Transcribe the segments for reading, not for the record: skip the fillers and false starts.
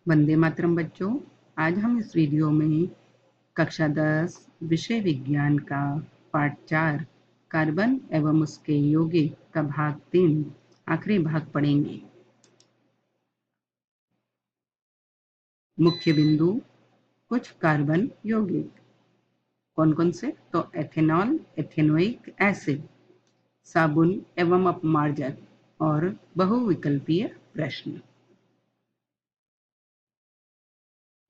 वंदे मातरम बच्चों। आज हम इस वीडियो में कक्षा 10 विषय विज्ञान का पाठ 4 कार्बन एवं उसके यौगिक का भाग 3 आखिरी भाग पढ़ेंगे। मुख्य बिंदु, कुछ कार्बन यौगिक कौन कौन से? तो एथेनॉल, एथेनोइक एसिड, साबुन एवं अपमार्जक और बहुविकल्पीय प्रश्न।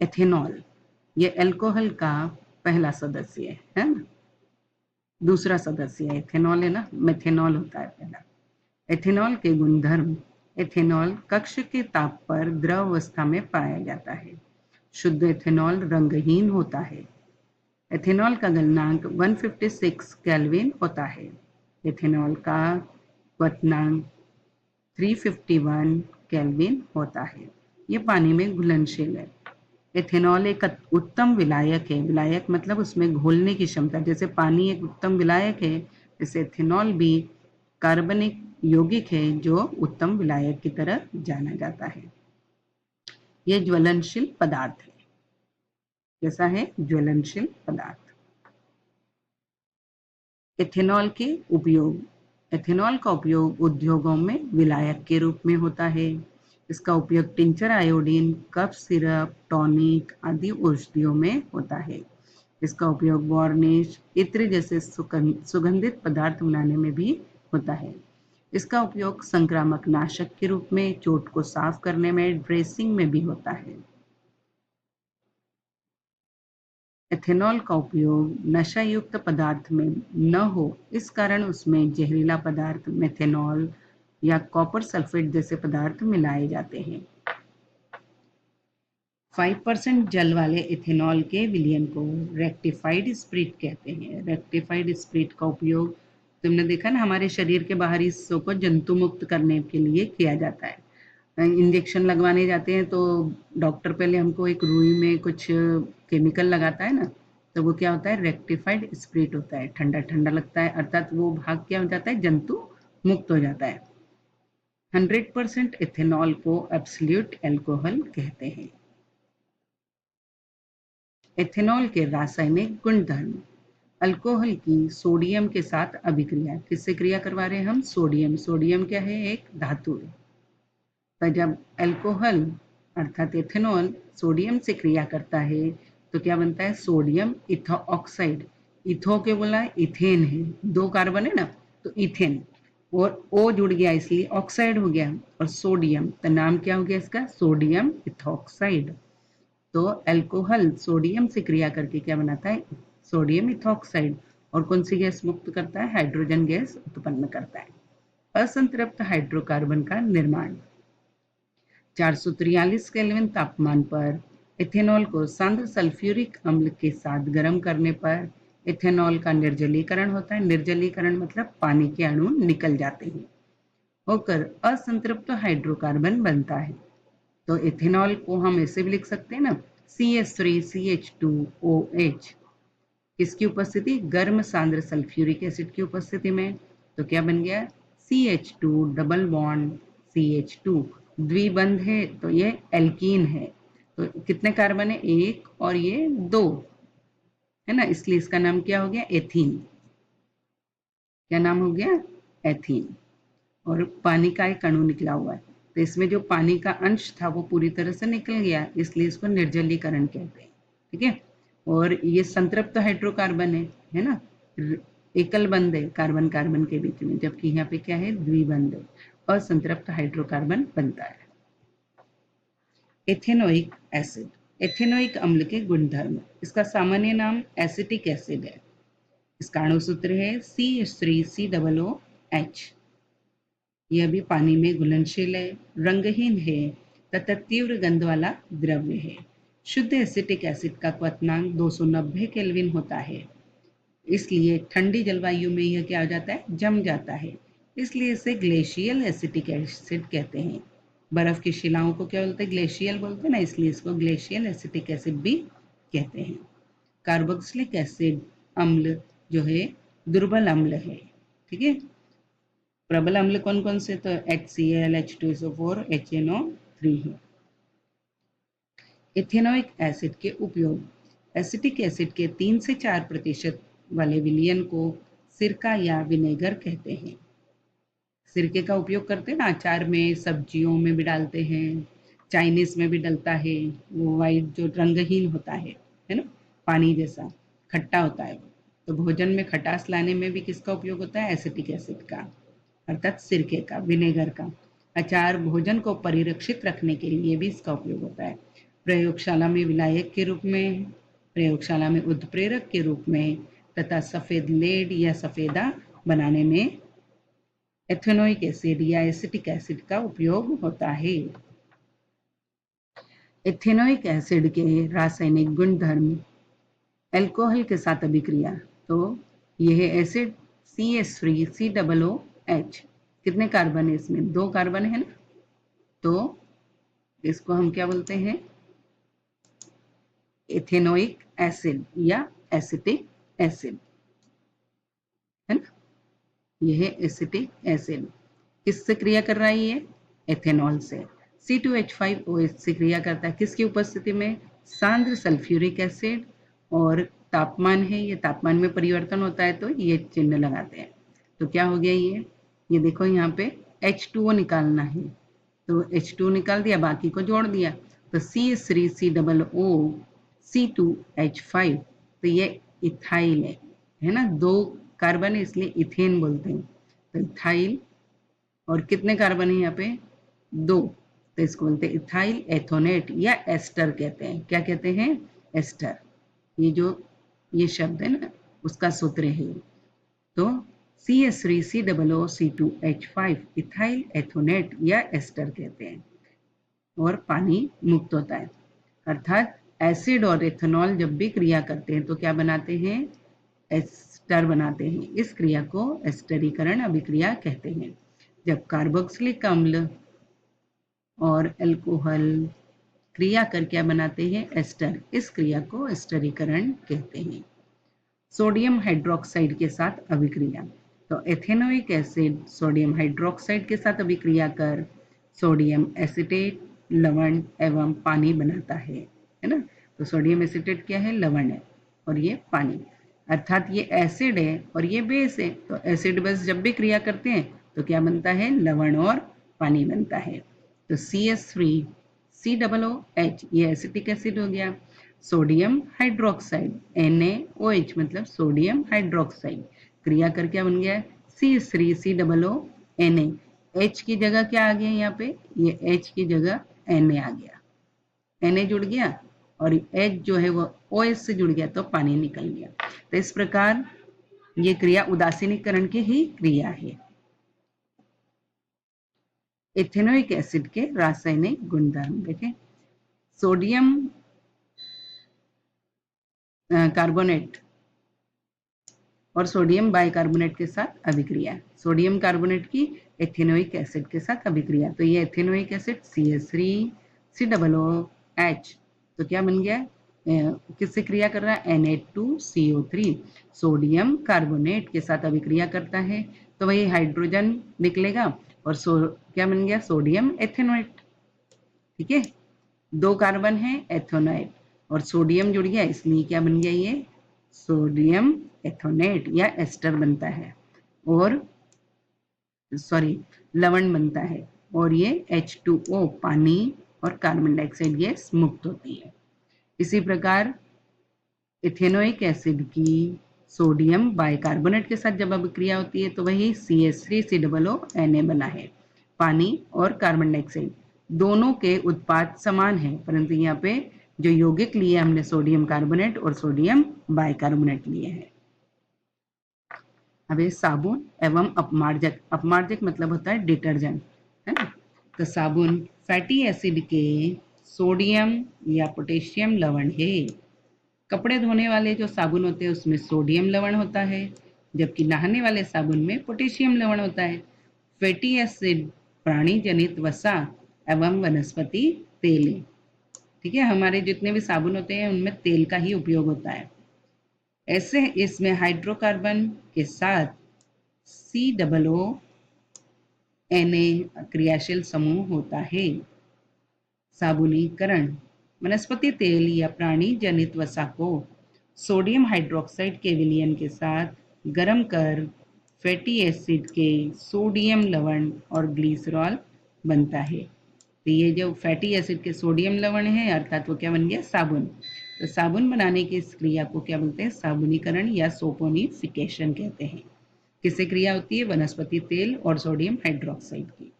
एथेनॉल ये अल्कोहल का पहला सदस्य है ना। दूसरा सदस्य एथेनॉल है ना, मेथेनॉल होता है पहला। एथेनॉल के गुणधर्म। एथेनॉल कक्ष के ताप पर द्रव अवस्था में पाया जाता है। शुद्ध एथेनॉल रंगहीन होता है। एथेनॉल का गलनांक 156 केल्विन होता है। एथेनॉल का क्वथनांक 351 केल्विन होता है। ये पानी में घुलनशील है। एथेनॉल एक उत्तम विलायक है। विलायक मतलब उसमें घोलने की क्षमता। जैसे पानी एक उत्तम विलायक है, जैसे एथेनॉल भी कार्बनिक यौगिक है जो उत्तम विलायक की तरह जाना जाता है। यह ज्वलनशील पदार्थ है। कैसा है? ज्वलनशील पदार्थ। एथेनॉल के उपयोग। एथेनॉल का उपयोग उद्योगों में विलायक के रूप में होता है। इसका उपयोग tincture, iodine, cough syrup, tonic आदि औषधियों में होता है। इसका उपयोग वार्निश, इत्र जैसे सुगंधित पदार्थ बनाने में भी होता है। इसका उपयोग संक्रामक नाशक के रूप में, चोट को साफ करने में, ड्रेसिंग में भी होता है। एथेनॉल का उपयोग नशा युक्त पदार्थ में न हो, इस कारण उसमें जहरीला पदार्थ मेथेनॉल या कॉपर सल्फेट जैसे पदार्थ मिलाए जाते हैं। 5% जल वाले इथेनॉल के विलयन को रेक्टिफाइड स्पिरिट कहते हैं। रेक्टिफाइड स्पिरिट का उपयोग तुमने देखा ना, हमारे शरीर के बाहरी हिस्सों को जंतु मुक्त करने के लिए किया जाता है। इंजेक्शन लगवाने जाते हैं तो डॉक्टर पहले हमको एक रुई में कुछ केमिकल लगाता है ना, तो वो क्या होता है? रेक्टिफाइड स्पिरिट होता है। ठंडा ठंडा लगता है, अर्थात वो भाग क्या हो जाता है? जंतु मुक्त हो जाता है। 100% इथेनॉल को एब्सोल्यूट अल्कोहल कहते हैं। एथेनॉल के रासायनिक गुणधर्म। अल्कोहल की सोडियम के साथ अभिक्रिया। किससे क्रिया करवा रहे हैं हम? सोडियम। सोडियम क्या है? एक धातु है। तो जब अल्कोहल अर्थात एथेनॉल सोडियम से क्रिया करता है तो क्या बनता है? Sodium इथो oxide. इथो के बोला इथेन है, 2 कार्बन है ना, तो इथेन और ओ जुड़ गया इसलिए ऑक्साइड हो गया। और सोडियम तो नाम क्या हो गया इसका? Sodium ethoxide. तो अल्कोहल सोडियम से क्रिया करके क्या बनाता है? Sodium ethoxide. और कौन सी गैस मुक्त करता है? हाइड्रोजन गैस उत्पन्न करता है। असंतृप्त हाइड्रोकार्बन का निर्माण। 443 केल्विन तापमान पर इथेनॉल को सांद्र सल्फ्यूरिक अम्ल के साथ गर्म करने पर इथेनॉल का निर्जलीकरण होता है। निर्जलीकरण मतलब पानी के अणु निकल जाते हैं, होकर असंतृप्त हाइड्रोकार्बन बनता है। तो इथेनॉल को हम ऐसे भी लिख सकते हैं ना, CH3CH2OH। किसकी उपस्थिति? गर्म सांद्र सल्फ्यूरिक एसिड की उपस्थिति में। तो क्या बन गया? CH2 डबल बॉन्ड CH2 द्विबंध है, तो ये एल्कीन है। तो कितने कार्बन है? 1 और ये 2 है ना, इसलिए इसका नाम क्या हो गया? एथीन। क्या नाम हो गया? एथीन। और पानी का एक अणु निकला हुआ है, तो इसमें जो पानी का अंश था वो पूरी तरह से निकल गया, इसलिए इसको निर्जलीकरण कहते हैं। ठीक है। और ये संतृप्त हाइड्रोकार्बन है ना, एकल बंध है कार्बन कार्बन के बीच में, जबकि यहाँ पे क्या है? द्विबंध है। असंतृप्त हाइड्रोकार्बन बनता है। Ethanoic acid. एथेनोइक अम्ल के गुणधर्म। इसका सामान्य नाम एसिटिक एसिड है। इसका अणु सूत्र है CH3COOH। यह भी पानी में घुलनशील है, रंगहीन है तथा तीव्र गंध वाला द्रव्य है। शुद्ध एसिटिक एसिड का क्वथनांक 290 केल्विन होता है, इसलिए ठंडी जलवायु में यह क्या हो जाता है? जम जाता है, इसलिए इसे ग्लेशियल एसिटिक एसिड कहते हैं। बर्फ की शिलाओं को क्या बोलते हैं? ग्लेशियल बोलते हैं ना, इसलिए इसको ग्लेशियल एसिटिक एसिड भी कहते हैं। कार्बोक्सिलिक एसिड अम्ल जो है दुर्बल अम्ल है। ठीक है। प्रबल अम्ल कौन कौन से? तो HCl, H2SO4, HNO3 है। इथेनोइक एसिड के उपयोग। एसिटिक एसिड के 3 से 4% वाले विलयन को सिरका या विनेगर कहते हैं। सिरके का उपयोग करते हैं ना, अचार में, सब्जियों में भी डालते हैं, चाइनीज में भी डलता है। वो वाइट जो रंगहीन होता है ना, पानी जैसा खट्टा होता है वो। तो भोजन में खटास लाने में भी किसका उपयोग होता है? एसिटिक एसिड का, अर्थात सिरके का, विनेगर का। अचार भोजन को परिरक्षित रखने के लिए भी इसका उपयोग होता है। प्रयोगशाला में विलायक के रूप में, प्रयोगशाला में उत्प्रेरक के रूप में तथा सफेद लेड या सफेदा बनाने में एथेनोइक एसिड या एसिटिक एसिड का उपयोग होता है। एथेनोइक एसिड के रासायनिक गुणधर्म। अल्कोहल के साथ अभिक्रिया। तो यह एसिड CH3COOH, कितने कार्बन है इसमें? 2 कार्बन है ना, तो इसको हम क्या बोलते हैं? एथेनोइक एसिड या एसिटिक एसिड, है ना। यह एसिटिक एसिड किससे क्रिया कर रहा है? ये एथेनॉल से। C2H5OH से क्रिया करता है किसकी उपस्थिति में? सांद्र सल्फ्यूरिक एसिड। और तापमान है, ये तापमान में परिवर्तन होता है तो ये चिन्ह लगाते हैं। तो क्या हो गया ये देखो यहाँ पे H2O निकालना है, तो H2 निकाल दिया, बाकी को जोड़ दिया, तो CH3COO C2H5, तो ये इथाइल है ना, 2 कार्बन है इसलिए इथेन बोलते हैं। तो इथाइल, और कितने कार्बन है यहाँ पे? 2, तो इसको बोलते हैं इथाइल एथोनेट या एस्टर कहते हैं। क्या कहते हैं? एस्टर। ये शब्द है ना, उसका सूत्र है। तो CH3COOC2H5 इथाइल एथोनेट या एस्टर कहते हैं, और पानी मुक्त होता है। अर्थात एसिड और एथेनॉल जब भी क्रिया करते हैं तो क्या बनाते हैं? एस्टर बनाते हैं। इस क्रिया को एस्टरीकरण अभिक्रिया कहते हैं। जब कार्बोक्सिलिक अम्ल और अल्कोहल क्रिया कर क्या बनाते हैं? एस्टर। इस क्रिया को एस्टरीकरण कहते हैं। सोडियम हाइड्रोक्साइड के साथ अभिक्रिया। तो एथेनोइक एसिड सोडियम हाइड्रोक्साइड के साथ अभिक्रिया कर सोडियम एसिटेट, लवण एवं पानी बनाता है ना। तो सोडियम एसिटेट क्या है? लवण है, और ये पानी, अर्थात ये एसिड है और ये बेस है। तो एसिड बेस जब भी क्रिया करते हैं तो क्या बनता है? लवण और पानी बनता है। तो CH3COOH ये एसिटिक एसिड हो गया। सोडियम हाइड्रोक्साइड NaOH मतलब सोडियम हाइड्रोक्साइड, क्रिया कर क्या बन गया? CH3COO Na। H की जगह क्या आ गया यहाँ पे? ये H की जगह Na आ गया, Na जुड़ गया, और H जो है वो OH से जुड़ गया तो पानी निकल गया। तो इस प्रकार ये क्रिया उदासीनीकरण की ही क्रिया है। एथेनोइक एसिड के रासायनिक गुणधर्म देखें। सोडियम कार्बोनेट और सोडियम बाइकार्बोनेट के साथ अभिक्रिया। सोडियम कार्बोनेट की एथेनोइक एसिड के साथ अभिक्रिया, तो ये एथेनोइक एसिड CH3COOH, तो क्या बन गया? किससे क्रिया कर रहा है? Na2CO3। सोडियम कार्बोनेट के साथ अभिक्रिया करता है तो वही हाइड्रोजन निकलेगा, और क्या बन गया? Sodium ethanoate. ठीक है, 2 कार्बन है, एथेनोएट, और सोडियम जुड़ गया, इसलिए क्या बन गया? ये सोडियम एथोनेट या एस्टर बनता है, और लवण बनता है, और ये H2O पानी और कार्बन डाइऑक्साइड गैस मुक्त होती है। इसी प्रकार इथेनोइक एसिड की सोडियम बाइकार्बोनेट के साथ जब अभिक्रिया होती है तो वही CH3COO Na बना है। पानी और कार्बन डाइऑक्साइड दोनों के उत्पाद समान है, परंतु यहाँ पे जो यौगिक लिए हमने सोडियम कार्बोनेट और सोडियम बाइकार्बोनेट लिए हैं। अब साबुन एवं अपमार्जक। अपमार्जक मतलब होता है डिटर्जेंट, है ना। तो साबुन फैटी एसिड के सोडियम या पोटेशियम लवण है। कपड़े धोने वाले जो साबुन होते हैं उसमें सोडियम लवण होता है, जबकि नहाने वाले साबुन में पोटेशियम लवण होता है। फैटी एसिड प्राणी जनित वसा एवं वनस्पति तेल है। ठीक है, हमारे जितने भी साबुन होते हैं उनमें तेल का ही उपयोग होता है। ऐसे इसमें हाइड्रोकार्बन के साथ COO Na क्रियाशील समूह होता है। साबुनीकरण वनस्पति तेल या प्राणी जनित वसा को सोडियम हाइड्रोक्साइड के विलयन के साथ गर्म कर फैटी एसिड के सोडियम लवण और ग्लिसरॉल बनता है। तो ये जो फैटी एसिड के सोडियम लवण है अर्थात वो क्या बन गया, साबुन। तो साबुन बनाने की इस क्रिया को क्या बोलते हैं, साबुनीकरण या सोपोनिफिकेशन कहते हैं। किससे क्रिया होती है, वनस्पति तेल और सोडियम हाइड्रोक्साइड की।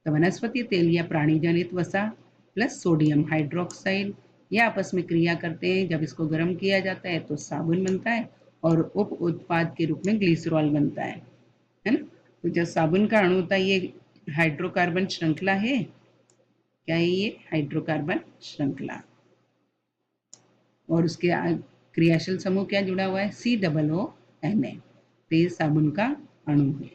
तो वनस्पति तेल या प्राणीजनित वसा प्लस सोडियम हाइड्रोक्साइड ये आपस में क्रिया करते हैं। जब इसको गर्म किया जाता है तो साबुन बनता है और उप उत्पाद के रूप में ग्लिसरॉल बनता है ना। तो जो साबुन का अणु होता है ये हाइड्रोकार्बन श्रृंखला है। क्या है ये, हाइड्रोकार्बन श्रृंखला। और उसके क्रियाशील समूह क्या जुड़ा हुआ है, COONA। तो ये साबुन का अणु है।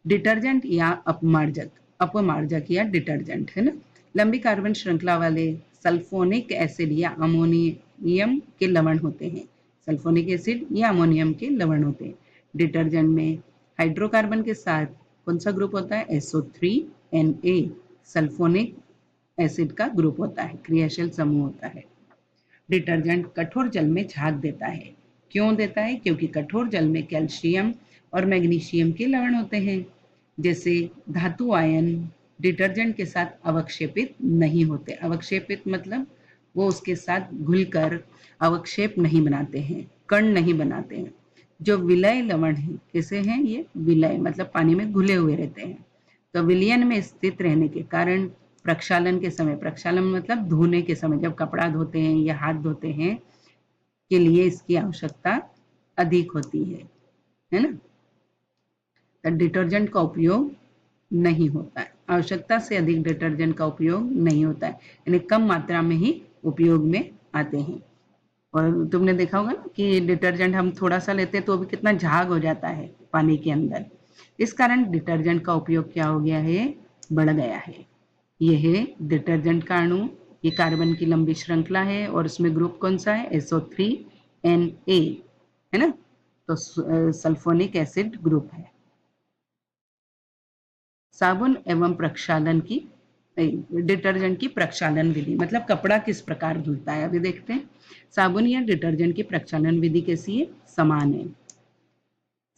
डिटर्जेंट या अपमार्जक या डिटर्जेंट है ना। लंबी कार्बन श्रृंखला वाले सल्फोनिक एसिड या अमोनियम के लवण होते हैं। सल्फोनिक एसिड या अमोनियम के लवण होते हैं। डिटर्जेंट में हाइड्रोकार्बन के साथ कौन सा ग्रुप होता है, SO3Na सल्फोनिक एसिड का ग्रुप होता है, क्रियाशील समूह होता है। डिटर्जेंट कठोर जल में झाग देता है। क्यों देता है, क्योंकि कठोर जल में कैल्शियम और मैग्नीशियम के लवण होते हैं। जैसे धातु आयन डिटर्जेंट के साथ अवक्षेपित नहीं होते। अवक्षेपित मतलब वो उसके साथ घुलकर अवक्षेप नहीं बनाते हैं, कण नहीं बनाते हैं। जो विलय लवण है, कैसे हैं ये, विलय मतलब पानी में घुले हुए रहते हैं। तो विलयन में स्थित रहने के कारण प्रक्षालन के समय, प्रक्षालन मतलब धोने के समय, जब कपड़ा धोते हैं या हाथ धोते हैं के लिए इसकी आवश्यकता अधिक होती है ना। तो डिटर्जेंट का उपयोग नहीं होता है, आवश्यकता से अधिक डिटर्जेंट का उपयोग नहीं होता है, यानी कम मात्रा में ही उपयोग में आते हैं। और तुमने देखा होगा ना कि डिटर्जेंट हम थोड़ा सा लेते हैं तो भी कितना झाग हो जाता है पानी के अंदर। इस कारण डिटर्जेंट का उपयोग क्या हो गया है, बढ़ गया है। यह है डिटर्जेंट का अणु। ये कार्बन की लंबी श्रृंखला है और उसमें ग्रुप कौन सा है, SO3Na है ना। तो सल्फोनिक एसिड ग्रुप है। साबुन एवं प्रक्षालन की, डिटर्जेंट की प्रक्षालन विधि, मतलब कपड़ा किस प्रकार धुलता है अभी देखते हैं। साबुन या डिटर्जेंट की प्रक्षालन विधि कैसी है, समान है।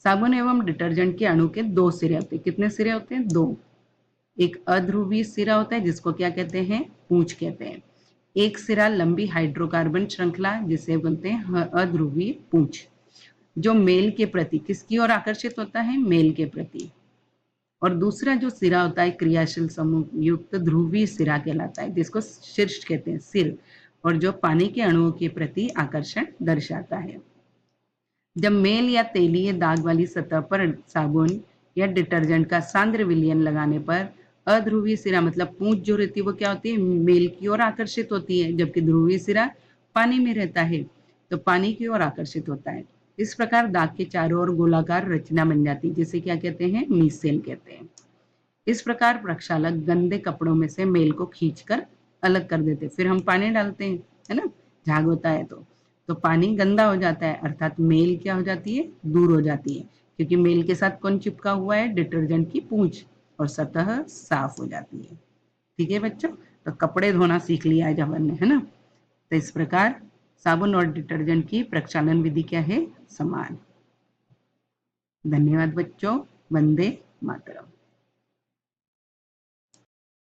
साबुन एवं डिटर्जेंट के अणु के दो सिरे होते हैं। कितने सिरे होते हैं, दो। एक अध्रुवीय सिरा होता है जिसको क्या कहते हैं, पूंछ कहते हैं। एक सिरा लंबी हाइड्रोकार्बन श्रृंखला जिसे बोलते हैं अध्रुवीय पूंछ, जो मेल के प्रति किसकी ओर आकर्षित होता है, मेल के प्रति। और दूसरा जो सिरा होता है क्रियाशील समूह युक्त ध्रुवीय सिरा कहलाता है, जिसको शीर्ष कहते हैं, सिर, और जो पानी के अणुओं के प्रति आकर्षण दर्शाता है। जब मेल या तेलीय दाग वाली सतह पर साबुन या डिटर्जेंट का सांद्र विलयन लगाने पर अध्रुवीय सिरा मतलब पूंछ जो रहती है वो क्या होती है, मेल की ओर आकर्षित होती है, जबकि ध्रुवीय सिरा पानी में रहता है तो पानी की ओर आकर्षित होता है। इस प्रकार दाग के चारों ओर गोलाकार रचना बन जाती है, जिसे क्या कहते हैं, मीसेल कहते हैं। इस प्रकार प्रक्षालक गंदे कपड़ों में से मेल को खींचकर अलग कर देते हैं। फिर हम पानी डालते हैं, है ना, झाग होता है तो पानी गंदा हो जाता है, अर्थात मेल क्या हो जाती है, दूर हो जाती है, क्योंकि मेल के साथ कौन चिपका हुआ है, डिटर्जेंट की पूंछ, और सतह साफ हो जाती है। ठीक है बच्चों, तो कपड़े धोना सीख लिया आज अपन ने, है ना। तो इस प्रकार साबुन और डिटर्जेंट की प्रक्षालन विधि क्या है, समान। धन्यवाद बच्चों, वंदे मातरम।